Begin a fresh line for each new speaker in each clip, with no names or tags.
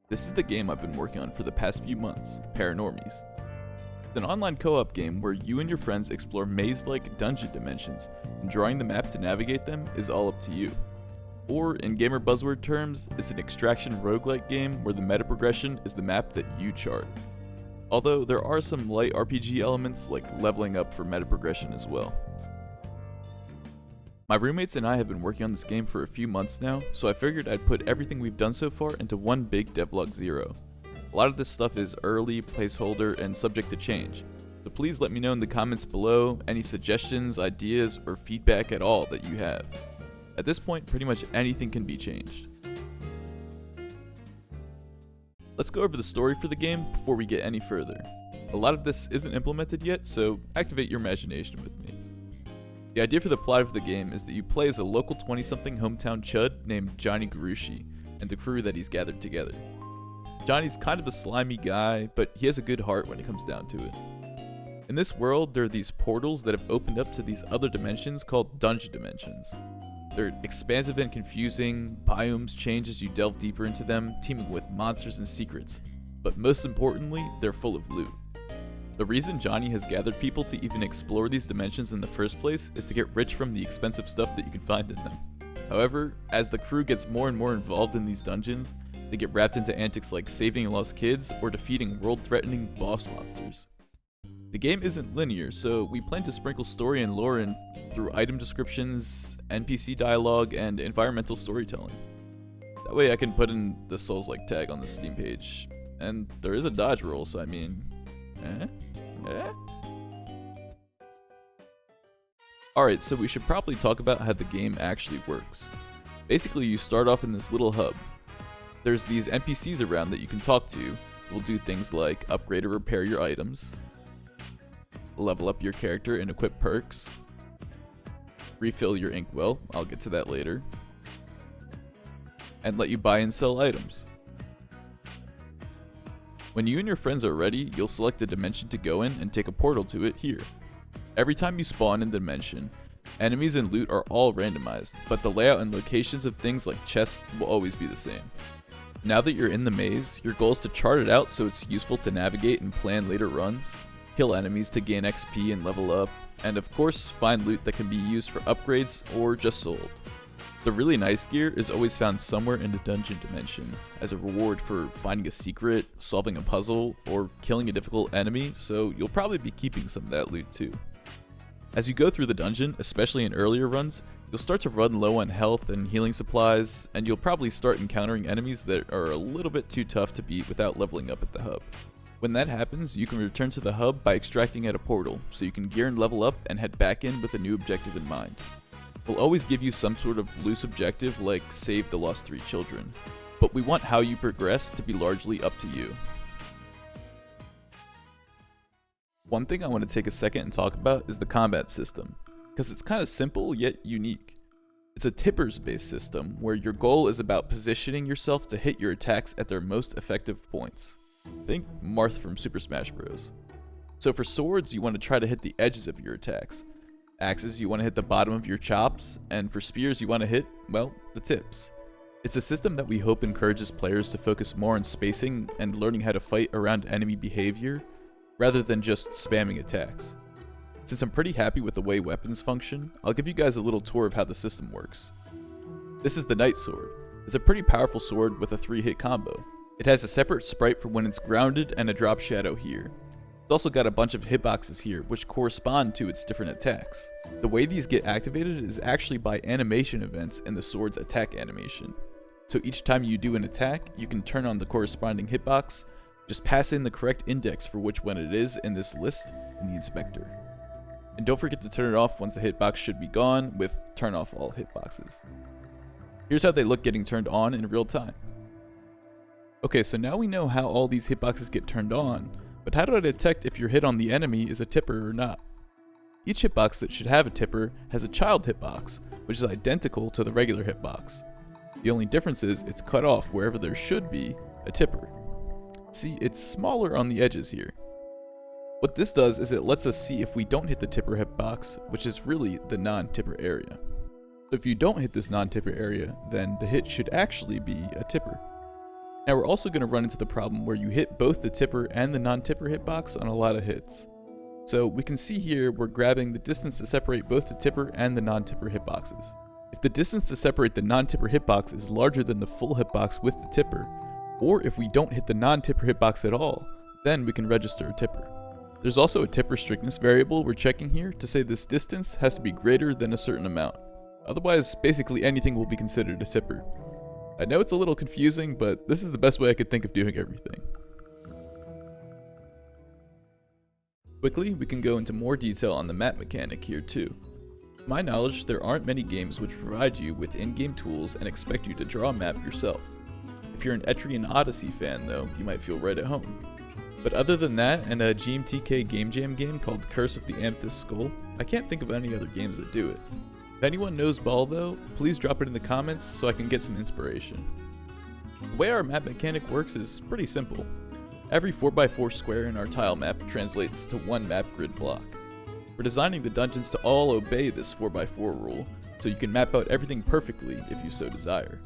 This is the game I've been working on for the past few months, Paranormies. It's an online co-op game where you and your friends explore maze-like dungeon dimensions, and drawing the map to navigate them is all up to you. Or, in gamer buzzword terms, it's an extraction roguelike game where the meta progression is the map that you chart. Although there are some light RPG elements like leveling up for meta progression as well. My roommates and I have been working on this game for a few months now, so I figured I'd put everything we've done so far into one big Devlog 0. A lot of this stuff is early, placeholder, and subject to change, so please let me know in the comments below any suggestions, ideas, or feedback at all that you have. At this point, pretty much anything can be changed. Let's go over the story for the game before we get any further. A lot of this isn't implemented yet, so activate your imagination with me. The idea for the plot of the game is that you play as a local 20-something hometown chud named Johnny Garushi and the crew that he's gathered together. Johnny's kind of a slimy guy, but he has a good heart when it comes down to it. In this world, there are these portals that have opened up to these other dimensions called dungeon dimensions. They're expansive and confusing, biomes change as you delve deeper into them, teeming with monsters and secrets, but most importantly, they're full of loot. The reason Johnny has gathered people to even explore these dimensions in the first place is to get rich from the expensive stuff that you can find in them. However, as the crew gets more and more involved in these dungeons, they get wrapped into antics like saving lost kids or defeating world-threatening boss monsters. The game isn't linear, so we plan to sprinkle story and lore in through item descriptions, NPC dialogue, and environmental storytelling. That way I can put in the Souls-like tag on the Steam page. And there is a dodge roll, so I mean... Alright, so we should probably talk about how the game actually works. Basically, you start off in this little hub. There's these NPCs around that you can talk to. Will do things like upgrade or repair your items, level up your character and equip perks, refill your inkwell, I'll get to that later, and let you buy and sell items. When you and your friends are ready, you'll select a dimension to go in and take a portal to it here. Every time you spawn in the dimension, enemies and loot are all randomized, but the layout and locations of things like chests will always be the same. Now that you're in the maze, your goal is to chart it out so it's useful to navigate and plan later runs, kill enemies to gain XP and level up, and of course find loot that can be used for upgrades or just sold. The really nice gear is always found somewhere in the dungeon dimension, as a reward for finding a secret, solving a puzzle, or killing a difficult enemy, so you'll probably be keeping some of that loot too. As you go through the dungeon, especially in earlier runs, you'll start to run low on health and healing supplies, and you'll probably start encountering enemies that are a little bit too tough to beat without leveling up at the hub. When that happens, you can return to the hub by extracting at a portal, so you can gear and level up and head back in with a new objective in mind. We'll always give you some sort of loose objective like save the lost 3 children, but we want how you progress to be largely up to you. One thing I want to take a second and talk about is the combat system, because it's kind of simple yet unique. It's a tippers based system where your goal is about positioning yourself to hit your attacks at their most effective points. Think Marth from Super Smash Bros. So for swords, you want to try to hit the edges of your attacks. Axes, you want to hit the bottom of your chops, and for spears, you want to hit, well, the tips. It's a system that we hope encourages players to focus more on spacing and learning how to fight around enemy behavior, rather than just spamming attacks. Since I'm pretty happy with the way weapons function, I'll give you guys a little tour of how the system works. This is the Knight Sword. It's a pretty powerful sword with a 3-hit combo. It has a separate sprite for when it's grounded and a drop shadow here. It's also got a bunch of hitboxes here, which correspond to its different attacks. The way these get activated is actually by animation events in the sword's attack animation. So each time you do an attack, you can turn on the corresponding hitbox, just pass in the correct index for which one it is in this list in the inspector. And don't forget to turn it off once the hitbox should be gone with turn off all hitboxes. Here's how they look getting turned on in real time. Okay, so now we know how all these hitboxes get turned on, but how do I detect if your hit on the enemy is a tipper or not? Each hitbox that should have a tipper has a child hitbox, which is identical to the regular hitbox. The only difference is it's cut off wherever there should be a tipper. See, it's smaller on the edges here. What this does is it lets us see if we don't hit the tipper hitbox, which is really the non-tipper area. So if you don't hit this non-tipper area, then the hit should actually be a tipper. Now we're also going to run into the problem where you hit both the tipper and the non-tipper hitbox on a lot of hits. So we can see here we're grabbing the distance to separate both the tipper and the non-tipper hitboxes. If the distance to separate the non-tipper hitbox is larger than the full hitbox with the tipper, or if we don't hit the non-tipper hitbox at all, then we can register a tipper. There's also a tipper strictness variable we're checking here to say this distance has to be greater than a certain amount. Otherwise, basically anything will be considered a tipper. I know it's a little confusing, but this is the best way I could think of doing everything. Quickly, we can go into more detail on the map mechanic here too. To my knowledge, there aren't many games which provide you with in-game tools and expect you to draw a map yourself. If you're an Etrian Odyssey fan though, you might feel right at home. But other than that, and a GMTK Game Jam game called Curse of the Amethyst Skull, I can't think of any other games that do it. If anyone knows Ball though, please drop it in the comments so I can get some inspiration. The way our map mechanic works is pretty simple. Every 4x4 square in our tile map translates to one map grid block. We're designing the dungeons to all obey this 4x4 rule, so you can map out everything perfectly if you so desire.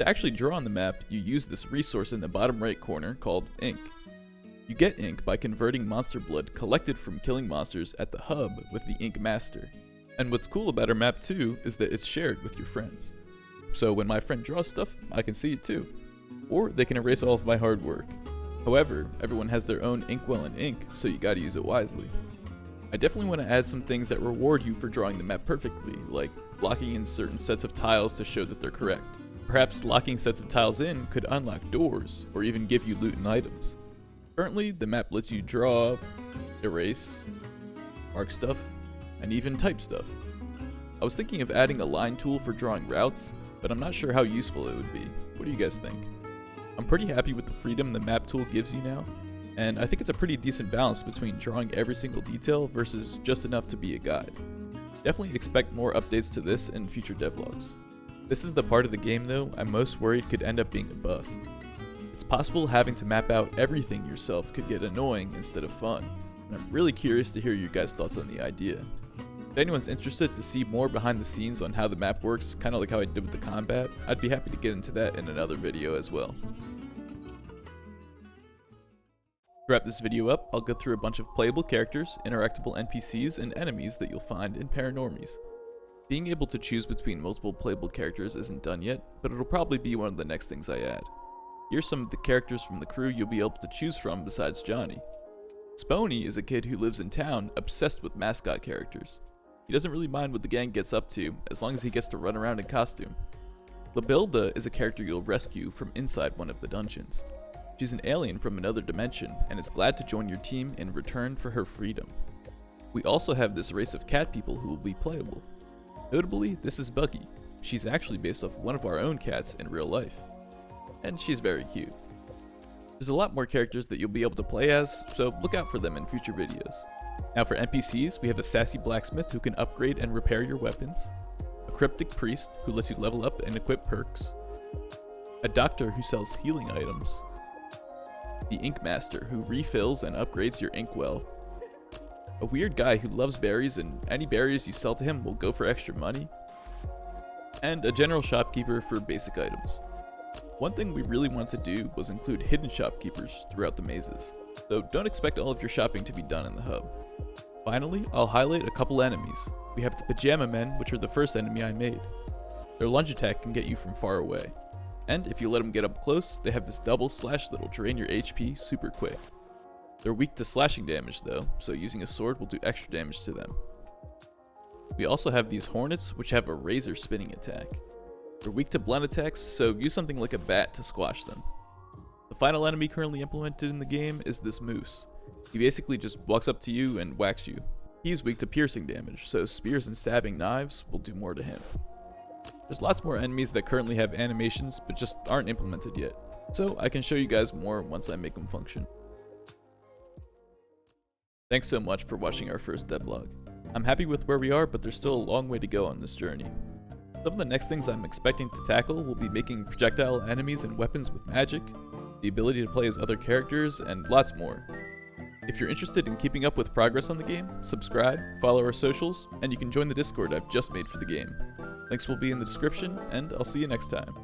To actually draw on the map, you use this resource in the bottom right corner called ink. You get ink by converting monster blood collected from killing monsters at the hub with the ink master. And what's cool about our map too is that it's shared with your friends. So when my friend draws stuff, I can see it too. Or they can erase all of my hard work. However, everyone has their own inkwell and ink, so you gotta use it wisely. I definitely want to add some things that reward you for drawing the map perfectly, like locking in certain sets of tiles to show that they're correct. Perhaps locking sets of tiles in could unlock doors, or even give you loot and items. Currently, the map lets you draw, erase, mark stuff, and even type stuff. I was thinking of adding a line tool for drawing routes, but I'm not sure how useful it would be. What do you guys think? I'm pretty happy with the freedom the map tool gives you now, and I think it's a pretty decent balance between drawing every single detail versus just enough to be a guide. Definitely expect more updates to this in future devlogs. This is the part of the game though I'm most worried could end up being a bust. It's possible having to map out everything yourself could get annoying instead of fun, and I'm really curious to hear your guys' thoughts on the idea. If anyone's interested to see more behind the scenes on how the map works, kinda like how I did with the combat, I'd be happy to get into that in another video as well. To wrap this video up, I'll go through a bunch of playable characters, interactable NPCs, and enemies that you'll find in Paranormies. Being able to choose between multiple playable characters isn't done yet, but it'll probably be one of the next things I add. Here's some of the characters from the crew you'll be able to choose from besides Johnny. Spagonia is a kid who lives in town, obsessed with mascot characters. He doesn't really mind what the gang gets up to, as long as he gets to run around in costume. Labilda is a character you'll rescue from inside one of the dungeons. She's an alien from another dimension, and is glad to join your team in return for her freedom. We also have this race of cat people who will be playable. Notably, this is Buggy. She's actually based off one of our own cats in real life. And she's very cute. There's a lot more characters that you'll be able to play as, so look out for them in future videos. Now for NPCs, we have a sassy blacksmith who can upgrade and repair your weapons, a cryptic priest who lets you level up and equip perks, a doctor who sells healing items, the ink master who refills and upgrades your inkwell, a weird guy who loves berries and any berries you sell to him will go for extra money, and a general shopkeeper for basic items. One thing we really wanted to do was include hidden shopkeepers throughout the mazes, so don't expect all of your shopping to be done in the hub. Finally, I'll highlight a couple enemies. We have the Pajama Men, which are the first enemy I made. Their lunge attack can get you from far away, and if you let them get up close, they have this double slash that'll drain your HP super quick. They're weak to slashing damage though, so using a sword will do extra damage to them. We also have these Hornets, which have a razor spinning attack. They're weak to blend attacks, so use something like a bat to squash them. The final enemy currently implemented in the game is this Moose. He basically just walks up to you and whacks you. He's weak to piercing damage, so spears and stabbing knives will do more to him. There's lots more enemies that currently have animations but just aren't implemented yet, so I can show you guys more once I make them function. Thanks so much for watching our first devlog. I'm happy with where we are, but there's still a long way to go on this journey. Some of the next things I'm expecting to tackle will be making projectile enemies and weapons with magic, the ability to play as other characters, and lots more. If you're interested in keeping up with progress on the game, subscribe, follow our socials, and you can join the Discord I've just made for the game. Links will be in the description, and I'll see you next time.